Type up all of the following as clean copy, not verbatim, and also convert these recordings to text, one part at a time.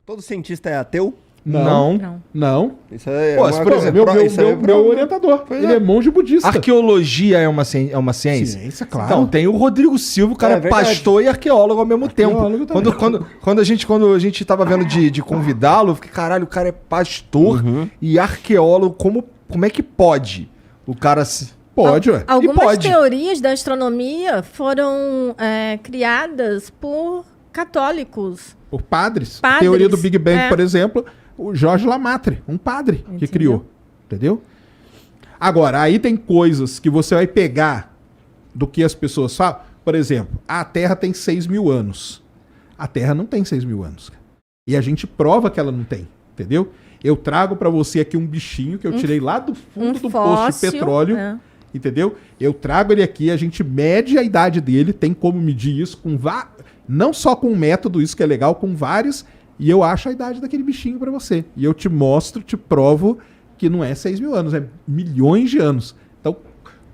Todo cientista é ateu? Não. Isso é Pô, por exemplo, meu orientador, ele é monge budista. Arqueologia é uma ciência? Ciência, claro. Então, tem o Rodrigo Silva, o cara é pastor e arqueólogo ao mesmo tempo. Quando a gente tava vendo de convidá-lo, eu fiquei, caralho, o cara é pastor e arqueólogo, como é que pode? O cara se... Pode, ué. Algumas teorias da astronomia foram criadas por católicos. Por padres. A teoria do Big Bang, por exemplo, o Jorge Lamatre, um padre que criou. Entendeu? Agora, aí tem coisas que você vai pegar do que as pessoas falam. Por exemplo, a Terra tem 6 mil anos. A Terra não tem 6 mil anos. E a gente prova que ela não tem. Entendeu? Eu trago pra você aqui um bichinho que eu tirei lá do fundo do poço de petróleo. Entendeu? Eu trago ele aqui, a gente mede a idade dele, tem como medir isso com não só com um método, isso que é legal, com vários, e eu acho a idade daquele bichinho pra você. E eu te mostro, te provo que não é 6 mil anos, é milhões de anos. Então,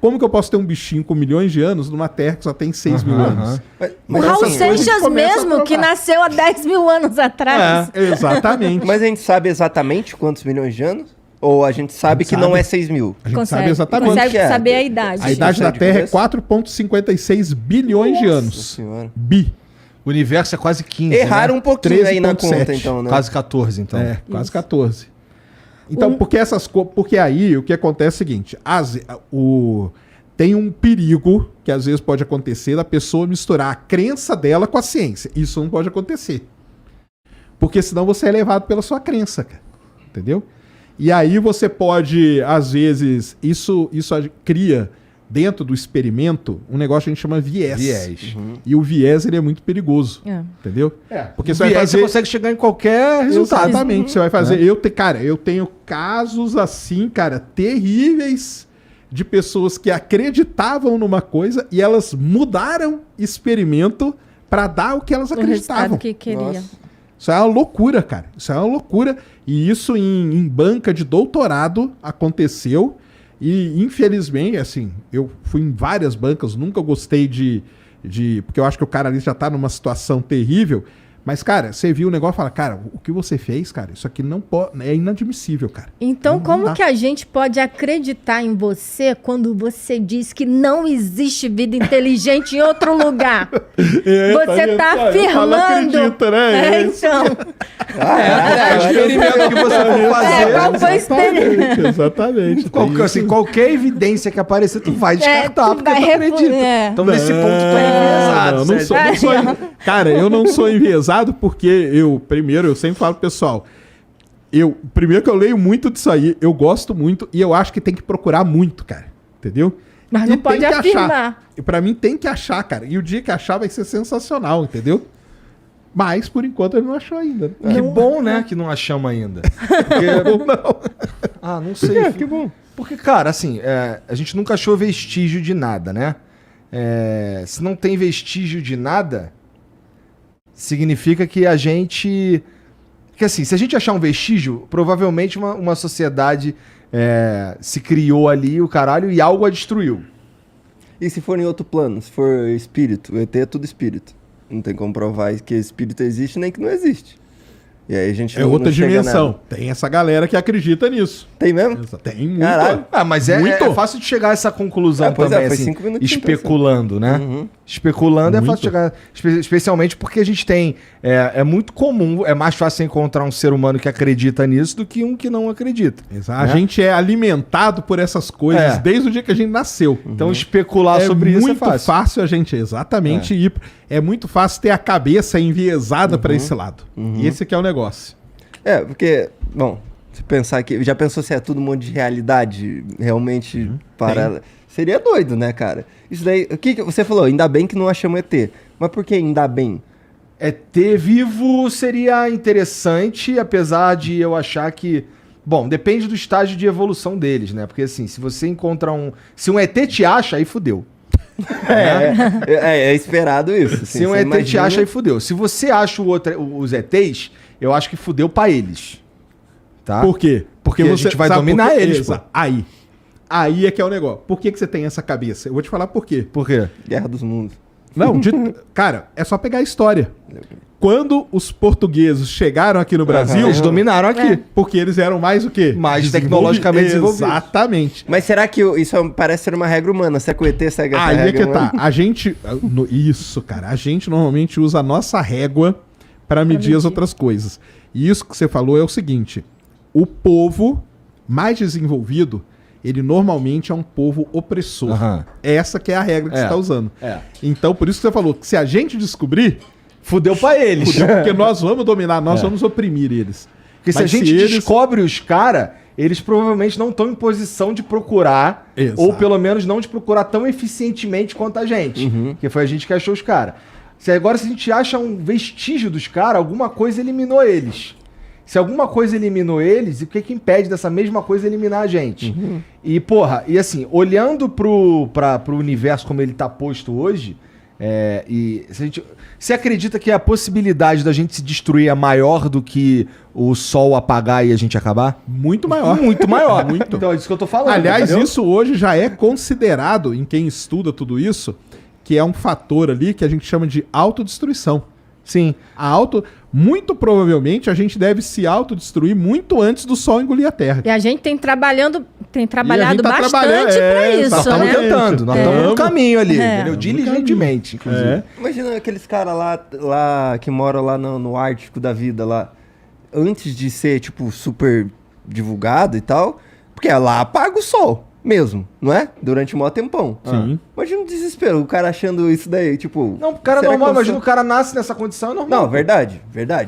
como que eu posso ter um bichinho com milhões de anos numa Terra que só tem 6 mil anos? O Raul Seixas mesmo, que nasceu há 10 mil anos atrás. Exatamente. Mas a gente sabe exatamente quantos milhões de anos? Ou a gente sabe que não é 6 mil? A gente sabe exatamente. Consegue saber a idade. A idade da Terra é 4,56 bilhões de anos. Senhora. O universo é quase 15, Erraram um pouquinho aí na conta, então, né? Quase 14, então. Quase 14. Então, porque aí o que acontece é o seguinte, tem um perigo que às vezes pode acontecer da pessoa misturar a crença dela com a ciência. Isso não pode acontecer. Porque senão você é levado pela sua crença, cara. Entendeu? E aí você pode, às vezes, isso cria dentro do experimento um negócio que a gente chama viés. E o viés, ele é muito perigoso. Entendeu? Porque você consegue chegar em qualquer resultado. Exatamente. Você vai fazer... Eu tenho casos assim, cara, terríveis de pessoas que acreditavam numa coisa e elas mudaram experimento para dar o que elas acreditavam. O que queria. Nossa. Isso é uma loucura, cara. Isso é uma loucura. E isso em banca de doutorado aconteceu. E, infelizmente, assim, eu fui em várias bancas, nunca gostei porque eu acho que o cara ali já tá numa situação terrível. Mas, cara, você viu o negócio e fala, cara, o que você fez, cara, isso aqui não pode, é inadmissível, cara. Então, como que a gente pode acreditar em você quando você diz que não existe vida inteligente em outro lugar? Você tá afirmando. Acredita, né? Então. É o experimento que você for fazer. Qual foi o experimento? Exatamente. Qualquer evidência que aparecer, tu vai descartar, tu porque vai tu acredita. Então, nesse ponto, tu é enviesado. Cara, eu não sou enviesado porque eu sempre falo pro pessoal, primeiro que eu leio muito disso aí, eu gosto muito e eu acho que tem que procurar muito, cara. Entendeu? Mas não pode afirmar. E pra mim tem que achar, cara. E o dia que achar vai ser sensacional, entendeu? Mas, por enquanto, ele não achou ainda. Que bom, né, que não achamos ainda. Porque... não sei. Que bom. Porque, cara, assim, a gente nunca achou vestígio de nada, né? Se não tem vestígio de nada, significa que a gente... Que assim, se a gente achar um vestígio, provavelmente uma sociedade se criou ali, o caralho, e algo a destruiu. E se for em outro plano? Se for espírito? O ET é tudo espírito. Não tem como provar que espírito existe nem que não existe. E aí a gente outra dimensão. Tem essa galera que acredita nisso. Tem mesmo? Tem muito. Caralho. Mas é fácil de chegar a essa conclusão também, foi assim, 5 minutos especulando, né? Especulando é fácil de chegar, especialmente porque a gente tem, é muito comum, é mais fácil encontrar um ser humano que acredita nisso do que um que não acredita. Exato. Né? A gente é alimentado por essas coisas desde o dia que a gente nasceu. Então especular sobre isso é fácil. É muito fácil a gente, exatamente, ir. É muito fácil ter a cabeça enviesada para esse lado. E esse aqui é o negócio. Porque, bom, se pensar que... Já pensou se é tudo um monte de realidade realmente paralela? Seria doido, né, cara? Isso daí... O que você falou? Ainda bem que não achamos ET. Mas por que ainda bem? ET vivo seria interessante, apesar de eu achar que... Bom, depende do estágio de evolução deles, né? Porque, assim, se você encontra um... Se um ET te acha, aí fudeu. É esperado isso. Assim, se um ET te acha, aí fudeu. Se você acha os ETs, eu acho que fudeu pra eles. Tá? Por quê? Porque a gente vai dominar eles. Pô. Aí é que é o negócio. Por que você tem essa cabeça? Eu vou te falar por quê. Por quê? Guerra dos Mundos. Não, cara, é só pegar a história. quando os portugueses chegaram aqui no Brasil, Eles dominaram aqui. porque eles eram mais o quê? Mais tecnologicamente desenvolvidos. Exatamente. Mas será que parece ser uma regra humana? Será que o ET segue essa Aí é regra que tá. humana? A gente... Isso, cara. A gente normalmente usa a nossa régua para medir as outras coisas. E isso que você falou é o seguinte. O povo mais desenvolvido, ele normalmente é um povo opressor. Aham. Essa que é a regra que você está usando. Então, por isso que você falou que se a gente descobrir, Fudeu pra eles. porque nós vamos dominar, nós vamos oprimir eles. Porque se a Mas gente eles- descobre os caras, eles provavelmente não estão em posição de procurar, Exato. ou pelo menos não de procurar tão eficientemente quanto a gente. Porque foi a gente que achou os caras. Se a gente acha um vestígio dos caras, alguma coisa eliminou eles. Se alguma coisa eliminou eles, o que que impede dessa mesma coisa eliminar a gente? E, porra, e assim, olhando pro universo como ele tá posto hoje, e você acredita que a possibilidade da gente se destruir é maior do que o sol apagar e a gente acabar? Muito maior. Muito maior. Muito. Então é disso que eu tô falando. Aliás, entendeu? isso hoje já é considerado, em quem estuda tudo isso, que é um fator ali que a gente chama de autodestruição. Sim. Muito provavelmente a gente deve se autodestruir muito antes do Sol engolir a Terra. E a gente tem trabalhado tá bastante trabalhando, pra isso, Nós estamos né? tentando, nós estamos no caminho ali, entendeu? No Diligentemente, inclusive. É. Imagina aqueles caras lá que moram lá no Ártico da vida lá, antes de ser, tipo, super divulgado e tal, porque lá apaga o sol mesmo, não é? Durante um maior tempão. Sim. Imagina o desespero, o cara achando isso daí, tipo... Não, o cara é será normal, que eu imagina sou- o cara nasce nessa condição, é normal. Não, verdade.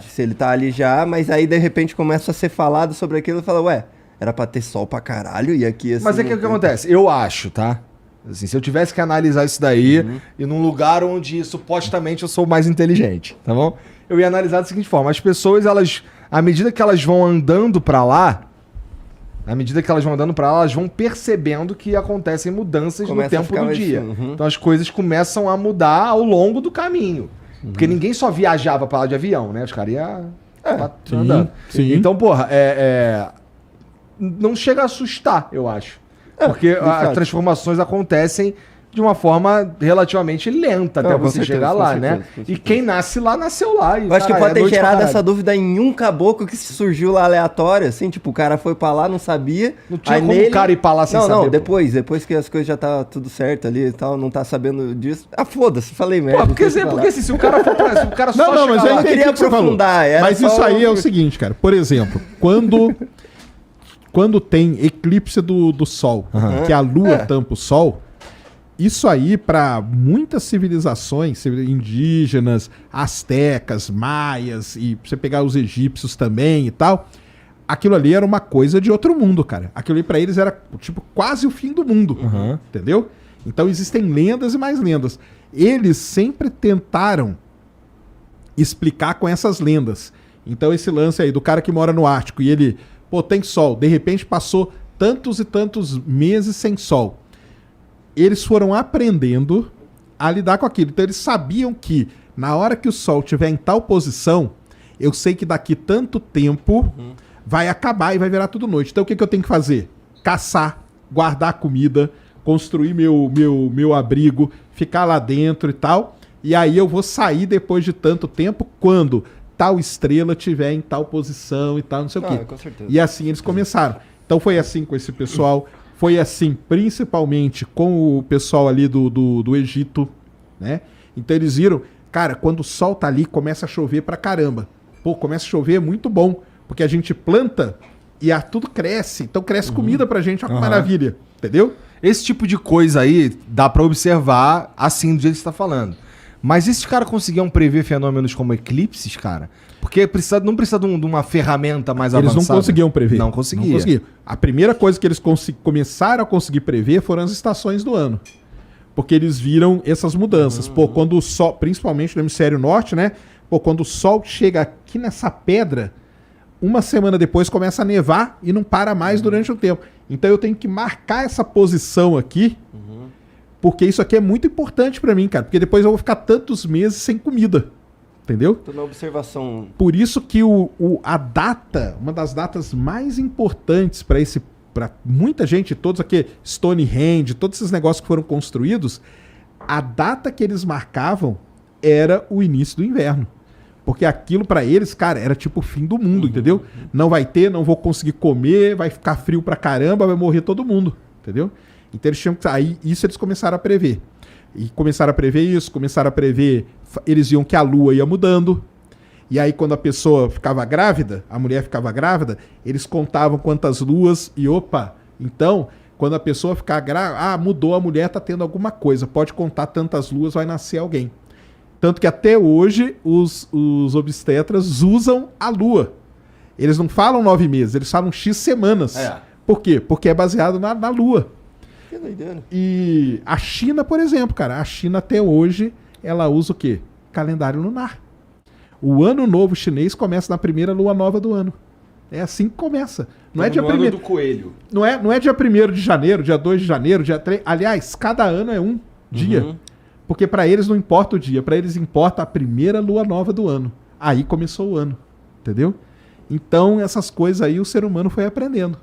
Se ele tá ali já, mas aí de repente começa a ser falado sobre aquilo e fala, ué, era pra ter sol pra caralho e aqui assim... Mas é que o não que tem. acontece? Eu acho, tá? Assim, se eu tivesse que analisar isso daí, e num lugar onde supostamente eu sou mais inteligente, tá bom? Eu ia analisar da seguinte forma: as pessoas, elas, à medida que elas vão andando pra lá, elas vão percebendo que acontecem mudanças Começa a no tempo ficar do mais dia. assim, uhum. Então as coisas começam a mudar ao longo do caminho. Porque ninguém só viajava pra lá de avião, né? Os caras iam sim, andando. sim. Então, porra, não chega a assustar, eu acho. Porque as fato. transformações acontecem de uma forma relativamente lenta até Não, com você certeza, chegar com lá, certeza, né? com E certeza. quem nasce lá, nasceu lá. E, Eu acho que caralho, pode ter noite pra gerado caralho. essa dúvida em um caboclo que surgiu lá aleatório, assim, tipo, o cara foi pra lá, não sabia. Não tinha como o cara ir pra lá sem não, saber, Não, pô. depois que as coisas já tá tudo certo ali e tal, não tá sabendo disso. Ah, foda-se, falei merda. Pô, porque deixa pra lá. assim, se o cara for pra, se o cara Não, só não, mas chegar eu lá... entendi queria o que você falou. aprofundar, era Mas só isso aí é o um- seguinte, cara. Por exemplo, quando tem eclipse do Sol, que a Lua tampa o Sol, isso aí para muitas civilizações indígenas, astecas, maias, e você pegar os egípcios também e tal, aquilo ali era uma coisa de outro mundo, cara. Aquilo ali para eles era tipo quase o fim do mundo, entendeu? Então existem lendas e mais lendas. Eles sempre tentaram explicar com essas lendas. Então esse lance aí do cara que mora no Ártico e ele, pô, tem sol, de repente passou tantos e tantos meses sem sol. Eles foram aprendendo a lidar com aquilo. Então eles sabiam que na hora que o sol estiver em tal posição, eu sei que daqui tanto tempo vai acabar e vai virar tudo noite. Então o que eu tenho que fazer? Caçar, guardar comida, construir meu abrigo, ficar lá dentro e tal. E aí eu vou sair depois de tanto tempo quando tal estrela estiver em tal posição e tal, não sei o quê. Com certeza. E assim eles começaram. Então foi assim com esse pessoal, foi assim principalmente com o pessoal ali do Egito, né? Então eles viram, cara, quando o sol tá ali, começa a chover pra caramba. Pô, começa a chover, é muito bom, porque a gente planta e tudo cresce. Então cresce comida pra gente, olha que maravilha, entendeu? Esse tipo de coisa aí dá pra observar assim do jeito que você tá falando. Mas esses caras conseguiam prever fenômenos como eclipses, cara? Porque não precisa de uma ferramenta mais Eles avançada. não conseguiam prever. Não conseguia. A primeira coisa que eles começaram a conseguir prever foram as estações do ano. Porque eles viram essas mudanças. Pô, quando o sol, principalmente no hemisfério norte, né? Pô, quando o sol chega aqui nessa pedra, uma semana depois começa a nevar e não para mais durante um tempo. Então eu tenho que marcar essa posição aqui, porque isso aqui é muito importante pra mim, cara. Porque depois eu vou ficar tantos meses sem comida. Entendeu? Tô na observação. Por isso que a data, uma das datas mais importantes para muita gente, todos aqui, Stonehenge, todos esses negócios que foram construídos, a data que eles marcavam era o início do inverno. Porque aquilo pra eles, cara, era tipo o fim do mundo, entendeu? Não vai ter, não vou conseguir comer, vai ficar frio pra caramba, vai morrer todo mundo, entendeu? Então eles tinham que... Aí isso eles começaram a prever. E começaram a prever isso, começaram a prever... Eles viam que a lua ia mudando. E aí quando a pessoa ficava grávida, a mulher ficava grávida, eles contavam quantas luas e opa, então... Quando a pessoa ficar grávida, mudou, a mulher tá tendo alguma coisa, pode contar tantas luas, vai nascer alguém. Tanto que até hoje os obstetras usam a lua. Eles não falam 9 meses, eles falam X semanas. Por quê? Porque é baseado na lua. Que doideira. E a China, por exemplo, cara, a China até hoje, ela usa o quê? Calendário lunar. O ano novo chinês começa na primeira lua nova do ano. É assim que começa. Não é dia primeiro do coelho. Não é dia 1º de janeiro, dia 2 de janeiro, dia 3. Aliás, cada ano é um dia. Porque pra eles não importa o dia, pra eles importa a primeira lua nova do ano. Aí começou o ano, entendeu? Então essas coisas aí o ser humano foi aprendendo.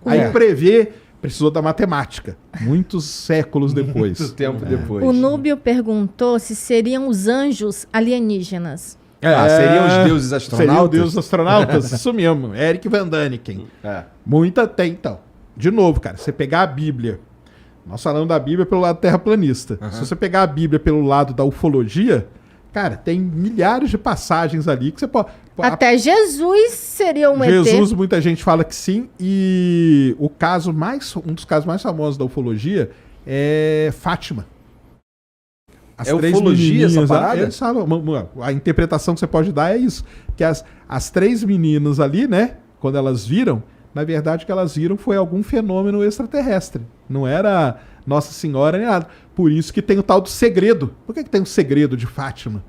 Aí prever precisou da matemática, muitos séculos depois. Muito tempo depois. O Núbio perguntou se seriam os anjos alienígenas. Seriam os deuses astronautas? Seriam os deuses astronautas? Isso mesmo, Eric Van Daniken. Muita tem, então. De novo, cara, você pegar a Bíblia, nós falamos da Bíblia pelo lado terraplanista. Se você pegar a Bíblia pelo lado da ufologia, cara, tem milhares de passagens ali que você pode... Até Jesus seria um ET. Jesus, muita gente fala que sim, e um dos casos mais famosos da ufologia é Fátima. É ufologia essa parada? Eles falam, a interpretação que você pode dar é isso, que as 3 meninas ali, né, quando elas viram, na verdade o que elas viram foi algum fenômeno extraterrestre. Não era Nossa Senhora nem nada. Por isso que tem o tal do segredo. Por que tem o segredo de Fátima?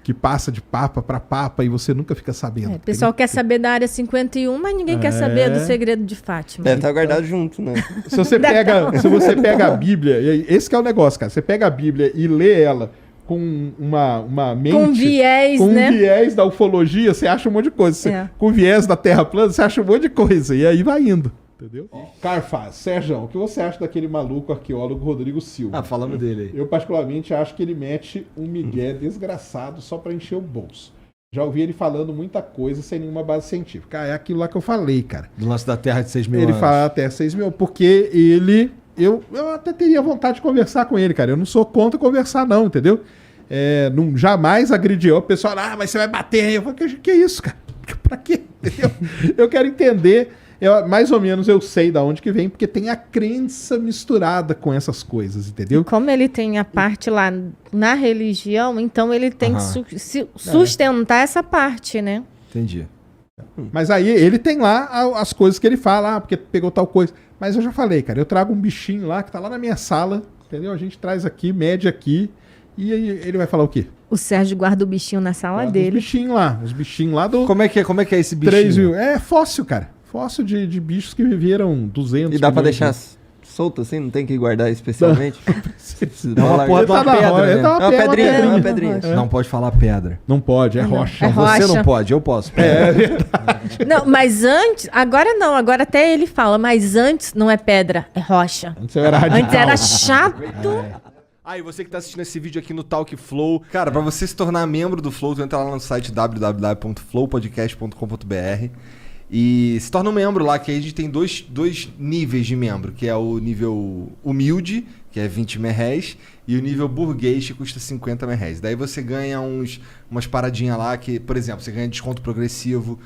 Que passa de papa para papa e você nunca fica sabendo. O pessoal quer saber da área 51, mas ninguém quer saber do segredo de Fátima. Deve estar guardado junto, né? Se você pega a Bíblia, esse que é o negócio, cara. Você pega a Bíblia e lê ela com uma mente... Com viés, né? Com viés da ufologia, você acha um monte de coisa. Com viés da Terra plana, você acha um monte de coisa. E aí vai indo. Entendeu? Carfaz, Sérgio, o que você acha daquele maluco arqueólogo Rodrigo Silva? Falando dele aí. Eu particularmente acho que ele mete um migué desgraçado só pra encher o bolso. Já ouvi ele falando muita coisa sem nenhuma base científica. É aquilo lá que eu falei, cara. Do lance da Terra de 6 mil anos. Ele fala até 6 mil, porque ele... Eu até teria vontade de conversar com ele, cara. Eu não sou contra conversar, não, entendeu? Não, jamais agrediu. O pessoal, mas você vai bater aí. Eu falo, que isso, cara? Pra quê? Eu quero entender... mais ou menos eu sei da onde que vem, porque tem a crença misturada com essas coisas, entendeu? E como ele tem a parte lá na religião, então ele tem que sustentar essa parte, né? Entendi. Mas aí ele tem lá as coisas que ele fala, porque pegou tal coisa. Mas eu já falei, cara, eu trago um bichinho lá que tá lá na minha sala, entendeu? A gente traz aqui, mede aqui, e aí ele vai falar o quê? O Sérgio guarda o bichinho na sala dele. Os bichinhos lá do... Como é que é esse bichinho? 3 mil. É fóssil, cara. Fóssil de bichos que viveram 200 E dá pra milhões deixar solto assim? Não tem que guardar especialmente? Dá uma porra de uma pedra, né? É uma pedrinha. Não pode falar pedra. Não pode, é rocha. É rocha. Você não pode, eu posso. É verdade. Não, mas antes... Agora não, agora até ele fala, mas antes não é pedra, é rocha. Antes era radical. Antes era chato. E você que tá assistindo esse vídeo aqui no Talk Flow, cara, pra você se tornar membro do Flow, tu entra lá no site www.flowpodcast.com.br e se torna um membro lá, que aí a gente tem dois níveis de membro, que é o nível humilde, que é 20 merréis, e o nível burguês, que custa 50 merréis. Daí você ganha umas paradinhas lá, que, por exemplo, você ganha desconto progressivo,